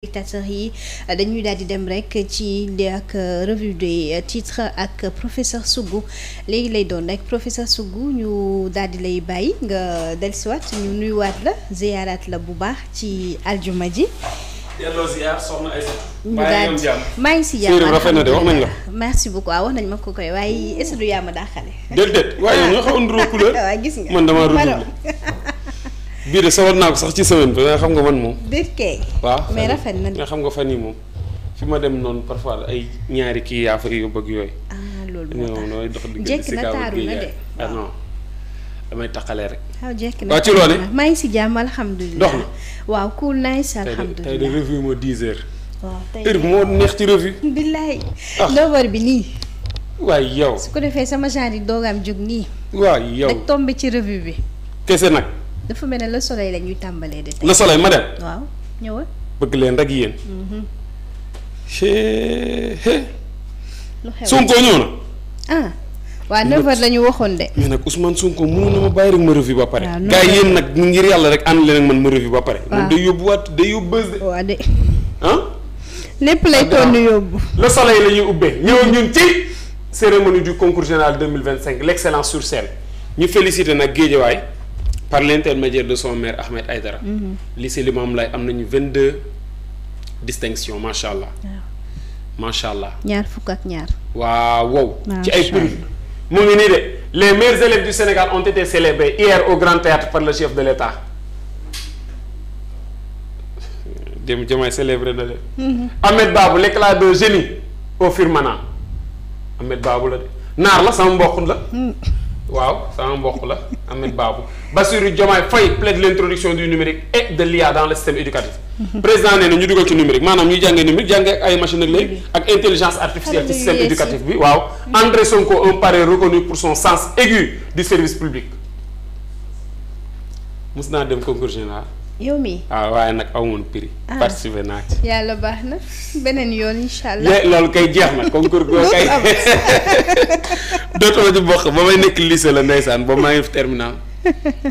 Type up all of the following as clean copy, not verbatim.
spectateurs yi dañuy daal di dem rek ci li ak revue des titres ak professeur Sougou léegi lay doon rek professeur Sougou ñu daal di lay bàyyi nga dellusiwaat ñu nuyuwaat la ziyaaraat la bu baax ci aljuma ji. yàlla ziyaar soxna Aïssatou. maa ngi si jàmm rafet na de wax nañ la. merci beaucoup wax nañ ma ko koy waaye est-ce que du yaa ma daaxale. déedéet waaye ñoo xaw a nduroo couleur. waaw gis nga man damaa redoublé. bii de sawar naa ko sax ci semaine bi nga xam nga man moom. déet kay. waaw mais rafet na nga xam nga fan yii moom fi ma dem noonu parfois ay ñaari kii yaa fa yóbbu ak yooyu. loolu moo tax nooy dox diggante jekk si na gaaw taaru na de ah non damay taqalee rek. waaw jekk na waaw ci loone maa ngi si jàmm alhamdulilah. dox na waaw cool nice tey alhamdulilah de revue moo 10 heures. waaw tey heure bi moo neex ci revue. billaay. ah 9h bi nii. waaye yow. su ko defee sama genre yi doogaam jóg nii. waaye yow rek tombé ci revue bi. kese nag. dafa mel ne le soleil la ñuy tàmbalee de tey. le soleil ma dem. waaw ñëwal. bëgg leen rek yéen. lu xew Sonko ñëw na. ah waaw 9h la ñu waxoon de. mais nag Ousmane Sonko mënu na ma bàyyi rek ma revue ba pare. waaw gars yi yéen nag ngir yàlla rek ànd leen ak man ma revue ba pare. waaw moom day yóbbuwaat day yóbbu bës de. waaw de ah. lépp lay toll yóbbu. le soleil la ñuy ubbee ñëw ak ñun ci cérémonie du concours général 2025 l'excellence sur scène ñu félicité nag Guédiawaye par l'intermédiaire de son maire Ahmed Aïdara. lycée Limamoulaye am nañu 22 distinctions macha allah. macha allah. ñaar fukk ak ñaar. waaw wow. ci Macha ay prix mu ngi nii de les meilleurs élèves du Sénégal ont été célébrés hier au Grand Théâtre par le chef de l'État. dem jamaay célébré na leen. Ahmed Babou l'éclat de génie au firmament Ahmed Babou la de naar la sama mbokk la. waaw sama mbokk la Ahmed Babou. Bassirou Diomaye Faye plaide l'introduction du numérique et de l'IA dans le système éducatif. président nee na ñu dugal ci numérique maanaam ñuy jàngee numérique jàngee ak ay machine ak léegi ak intelligence artificielle ci système éducatif bi waaw. André Sonko un parrain reconnu pour son sens aigu du service public. mus naa dem concours général. yow mii. waaw waaye nag amoon prix. participer naa ci. yàlla baax na beneen yoon incha allah. loolu kay jeex na concours goo kay dootoo ci bokk ba may nekk lycée la ndeysaan ba maa ngi fi terminal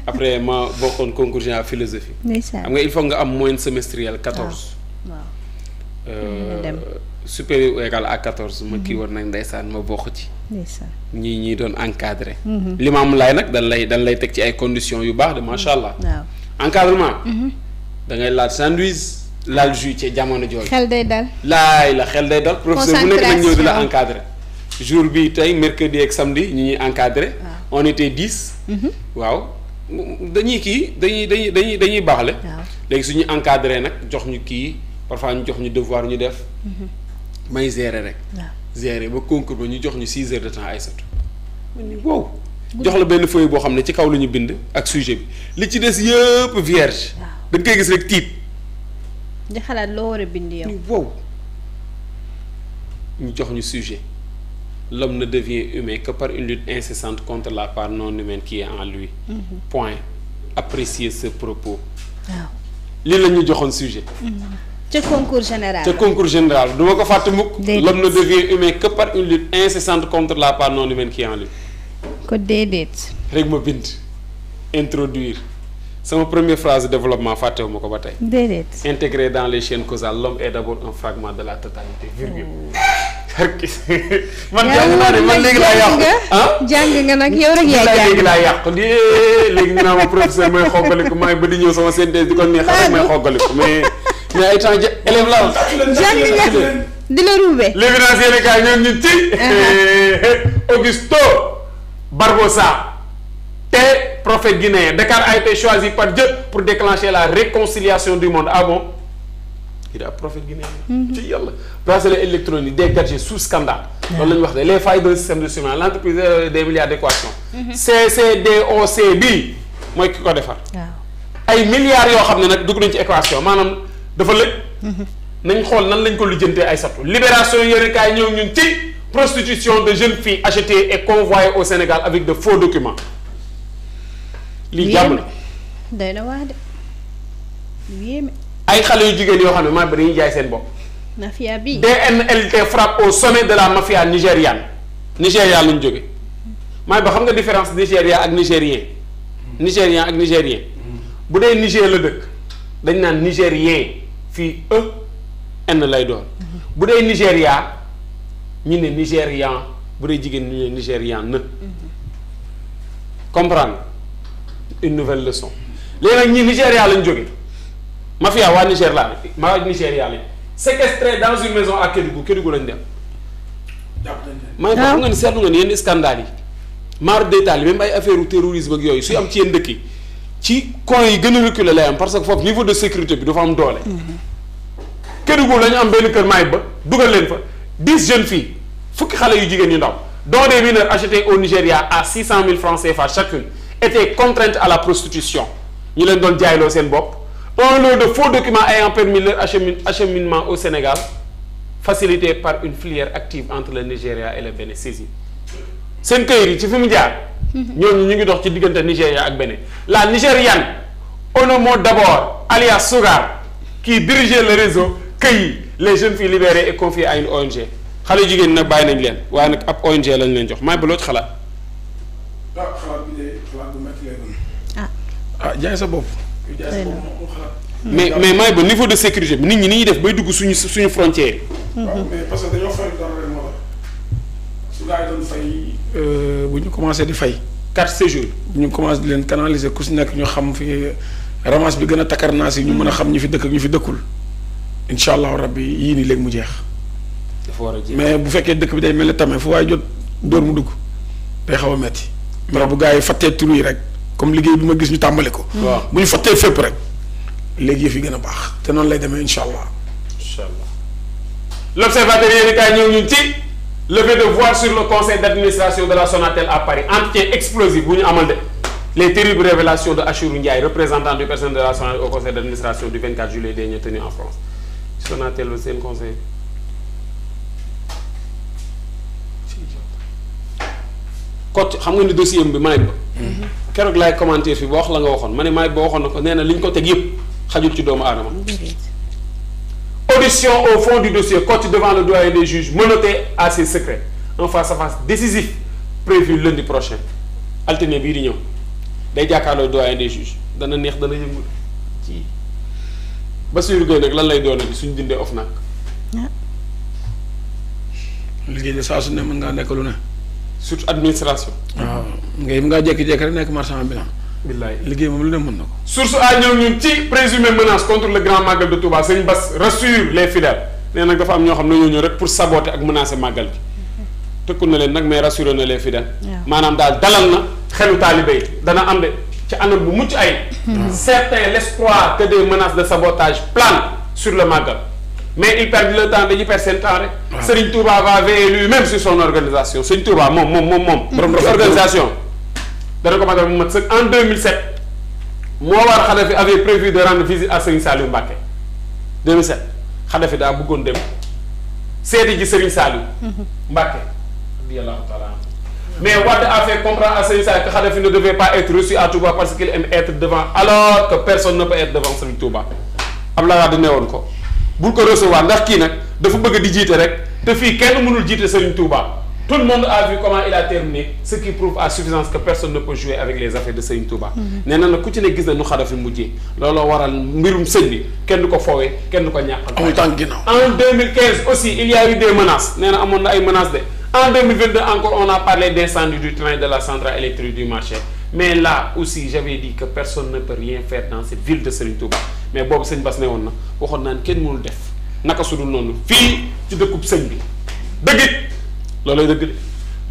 après ma bokkoon concours général philosophie. ndeysaan xam nga il faut nga am moyenne semestrielle 14. waaw supérieur ou égal à 14 ma kii war nag ndeysaan ma bokk ci. ndeysaan ñii doon encadré. Limamoulaye nag dañ lay teg ci ay conditions yu baax de macha allah. waaw encadrement. da ngay laal sandwich laal jus ci jamono jooju. xel day dal. la xel day dal. professeur bu nekk nag ñëw di la encadré. jour bi tey mercredi ak samedi ñu ñuy encadré. on était 10. waaw dañuy kii dañuy baaxle. waaw léegi suñuy encadré nag jox ñu kii parfois ñu jox ñu devoir ñu def. may gérer rek. waaw gérer ba concours ba ñu jox ñu 6 heures de temps ay satu. wow jox la benn feuille boo xam ne ci kaw la ñu bind ak sujet bi li ci des yëpp vierge. da nga koy gis rek tiit. di xalaat loo war a bind yow. wow ñu jox ñu sujet l'homme ne devient humain que par une lutte incessante contre la part non humaine qui est en lui. point apprécier ce propos. waaw lii la ñu joxoon sujet. ca concours général. ca concours général du ma ko fàtte mukk. déedéet l'homme ne devient humain que par une lutte incessante contre la part non humaine qui est en lui. ko déedéet. rek ma bind introduire sama première phrase de développement fàttewu ma ko ba tey. déedéet. intégré dans les chaînes causales l'homme est d'abord un fragment de la totalité virgule. man jàng naa ne man léegi laa yàqu jàng nga nag yow rek yaay jàng léegi laa yàqu léegi ñu naa ma professeur may xoggaliku maa ngi ba di ñëw sama synthèse di ko neexal rek may xoggaliku mais ay temps élève la jàng nga di la ruubee. l'évidence yéen kaay ñoom ñun ci Augusto Barbosa te prophète guinéen Dakar a été choisi par Dieu pour déclencher la réconciliation du monde ah bon il a prophète guinéen ci yàlla bracelet électronique des gadgets sous scandale loolu la ñu wax de les failles d'un système de surveillance l'entreprise des milliards d'équations CCDOC bi mooy ki ko defar ay milliards yoo xam ne nag dugg nañ ci équation maanaam dafa lëj nañ xool nan lañ ko lijjantee ay satu libération yéen kaay ñëw ñun ci prostitution de jeunes filles achetées et convoyées au Sénégal avec de faux documents lii jàmm la doy na waa de lu yéeme. ay xale yu jigéen yoo xam ne maa ba dañuy jaay seen bopp. mafia bi DNLT frappe au sommet de la mafia nigériane Nigéria lu ñu jóge maa ba xam nga différence Nigéria ak nigérien nigérian ak nigérien bu dee Niger la dëkk dañ naan nigérien fii N lay doon. bu dee Nigéria ñu ne Nigérian bu dee jigéen ñu ne Nigérian na. comprendre une nouvelle leçon léegi nag ñii Nigéria lañ jóge mafia waa Niger laa maa waa Nigéria lañ séquestré dans une maison à Kédougou lañ dem. maa ngi ko xam nga ni seetlu nga ni yenn scandale yi maar détail même ay affaire terrorisme ak yooyu suy am ci yenn dëkk yi ci coin yi gën a reculé lay am parce que foofu niveau de sécurité bi dafa am doole. Kédougou la ñu am benn kër maay ba dugal leen fa 10 jeunes filles fukki xale yu jigéen yu ndaw dont des mineurs achetés au Nigeria à 600 000 francs CFA chacune étaient contraintes à la prostitution ñu leen doon jaayloo seen bopp un lot de faux documents ayant permis leur acheminement au Sénégal facilité par une filière active entre le Nigeria et le Bénin saisi seen këyit yi ci fi mu jaar ñooñu ñu ngi dox ci diggante Nigeria ak Bénin la Nigériane Onomo d'abord alias Sougar qui dirigeait le réseau cueillit les jeunes filles libérées et confiées à une ONG xale jigéen ñi nag bàyyi nañ leen waaye nag ab ONG lañ leen jox maay ba loo ci xalaat. xalaat bi de xalaat bu métti lay doon. jaay sa bopp. jaay sa bopp moom xalaat. mais maay ba niveau de sécurité bi nit ñi ni ñuy def bay dugg suñu frontière yi. waaw mais parce que dañoo fay dara rek moo tax su gars yi doon fay bu ñu commencé di fay. 4 séjours. bu ñu commencé di leen canaliser ku si nekk ñu xam fi ramas bi gën a takkar naa si ñu mën a xam ñu fi dëkk ak ñu fi dëkkul incha allahu rabbi yii nii léegi mu jeex. dafa war a jeex mais bu fekkee dëkk bi day mel ne tamit fu waaye jot dóor mu dugg day xaw a metti mais bu gars yi fattee tur yi rek comme liggéey bi ma gis ñu tàmbali ko. waaw bu ñu fattee fépp rek léegi yëf yi gën a baax te noonu lay demee incha allah. incha allah l'observateur yéen kaay ñëw ñun ci levée de voile sur le conseil d'administration de la Sonatel à Paris entretien explosif bu ñu amal de les terribles révélations de Achirou Ndiaye représentant du personnel de la Sonatel au conseil d'administration du 24 juillet dernier tenu en France Sonatel seen conseil. Kocc xam nga ni dossier bi Mike Ba. keroog laay commenter fii ba wax la nga waxoon ma ne Mike Ba waxoon na ko nee na li ñu ko teg yëpp xajul ci doomu aadama. Audition au fond du dossier Kocc devant le doyen des juges menotté à ses secrets un face-à-face décisif prévu lundi prochain altine bii di ñëw day jàkkaarloo doyen des juges dana neex dana yëngu ci Bassirou Gueye nag lan lay doon bi suñ dindee of nag. liggéey de saa su ne mën ngaa nekk lu ne. surtout administration. waaw ngay mën ngaa jékki-jékki rek nekk marchand ambulant. billaay liggéey moom lu ne mën na ko. source a ñëw ñun ci présumé menace contre le grand magal de Touba sëñ Bass rassure les fidèles nee nag dafa am ñoo xam ne ñoo ñëw rek pour saboter ak menacer màggal gi tëkku na leen nag mais rassuré na les fidèles. maanaam daal dalal na xelu taalibe yi dana am de ci anam bu mucc ay. certains l'espoir que des menaces de sabotage planent sur le magal mais ils perdent le temps dañuy perdre seen temps rek. Serigne Touba va veiller lui-même sur son organisation Serigne Touba moom. borom organisation. dana ko matal mu mat sëkk en 2007 moo war Xadafi avait prévu de rendre visite à Serigne Saliou Mbacké 2007 Xadafi daa bëggoon dem seeti ji Serigne Saliou Mbacké radiyallahu ta'ala mais Wade a fait comprendre à Serigne Saliou que Xadafi ne devait pas être reçu à Touba parce qu'il aime être devant alors que personne ne peut être devant Serigne Touba Abdoulaye Wade newoon ko bul ko recevoir ndax kii nag dafa bëgg di jiite rek te fii kenn mënul jiite Serigne Touba. Tout le monde a vu comment il a terminé ce qui prouve à suffisance que personne ne peut jouer avec les affaires de Serigne Touba. nee na nag ku ci ne gis na nu Xadafi mujjee looloo waral mbirum sëñ bi kenn du ko foowee kenn du ko ñàkkal. amul tànk ginnaaw. En 2015 aussi il y a eu des menaces nee na amoon na ay menaces de en 2022 encore on a parlé d'incendie du train de la centrale électrique du marché mais là aussi j'avais dit que personne ne peut rien faire dans cette ville de Serigne Touba mais boobu sëñ Bass ne woon na waxoon naan kenn mënul def naka sudul noonu fii ci dëkkub sëñ bi dëggit loolay dëgg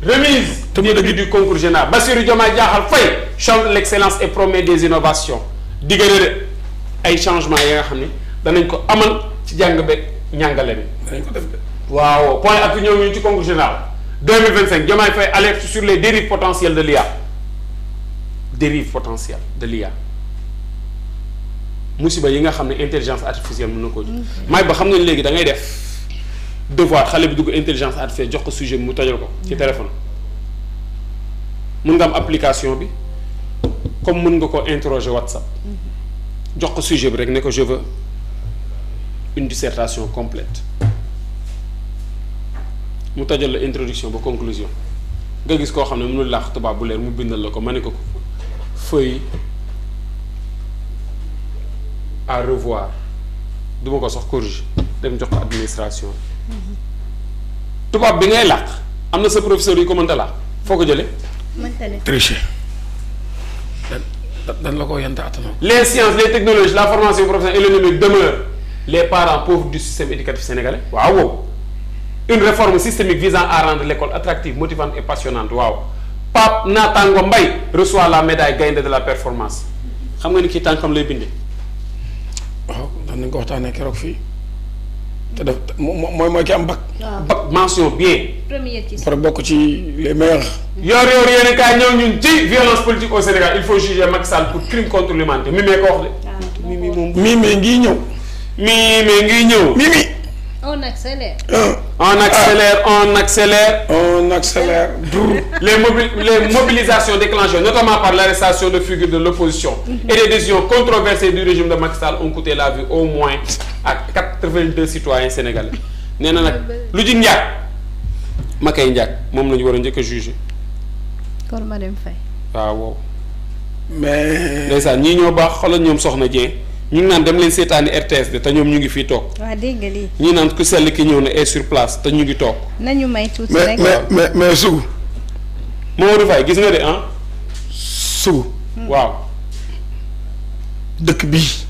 remise début du concours général Bassirou Diomaye Diakhar Faye chante l'excellence et promet des innovations diggante de ay changements yi nga xam ne danañ ko amal ci jàng beeg ñàngale bi. danañ ko def de. waaw point ak ñëw ñu ci concours général 2025 Diomaye Faye alerte sur les dérives potentielles de l'IA dérives potentielles de l'IA musiba yi nga xam ne intelligence artificielle mën na ko ji. may ba xam nga léegi da ngay def. devoir xale bi dugg intelligence artificielle jox ko sujet bi mu tojal ko ci téléphone mën nga am application bi comme mën nga ko interroger WhatsApp jox ko sujet bi rek ne ko je veux une dissertation complète mu tojal la introduction ba conclusion nga gis koo xam ne mënul laax tubaab bu leer mu bindal la ko ma ne ko feuille à revoir du ma ko sax corriger dem jox ko administration tubaab bi ngay làq am na sa professeur yu ko mënta làq foo ko jëlee. mënta ne tricher dan la ko yanta attanoo. les sciences les technologies la formation professionnelle et le numérique demeurent les parents pauvres du système éducatif sénégalais waaw wow une réforme systémique visant à rendre l'école attractive motivante et passionnante waaw Pape Natango Mbaye reçoit la médaille Gaïndé de la performance xam nga ni kii tànkam lay bindee. waaw daan nañ ko waxtaanee keroog fii te def mooy ki am bac. bac mention bien. première ci par bokk ci les meilleurs. yor yéen kaay ñëw ñun ci violence politique au Sénégal il faut juger Macky Sall pour crime contre l'humanité mi mee ko wax de. Mimi moom Mimi ngi ñëw. Mimi ngi ñëw. Mimi. on accélère. On accélère. Les mobilisations déclenchées notamment par l'arrestation de figures de l'opposition et des décisions controversées du régime de Macky Sall ont coûté la vie au moins à 82 citoyens sénégalais nee na nag lu ji njaag ma koy njaag moom la ñu war a njëkk a juger. Kor Marème Faye. waaw. mais. ndeysaan ñii ñoo baax xoolal ñoom Soxna Dieng ñu ngi naan dem leen seetaani RTS de te ñoom ñu ngi fii toog. waaw dégg nga lii. ñii naan ku sell ki ñëw na est sur place te ñu ngi toog. nañu may tuuti rek. mais Sougou. Mamadou Faye gis nga de ah. Sougou. waaw. dëkk bii.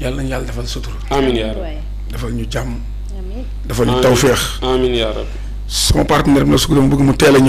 yàlla nañu yàlla defal sutura. amiin yaa rabbi. defal ñu jàmm. amiin. defal ñu tawféex. amiin yaa rabbi. sama partenaire bi na Sougou dama bëgg mu teel a ñëw.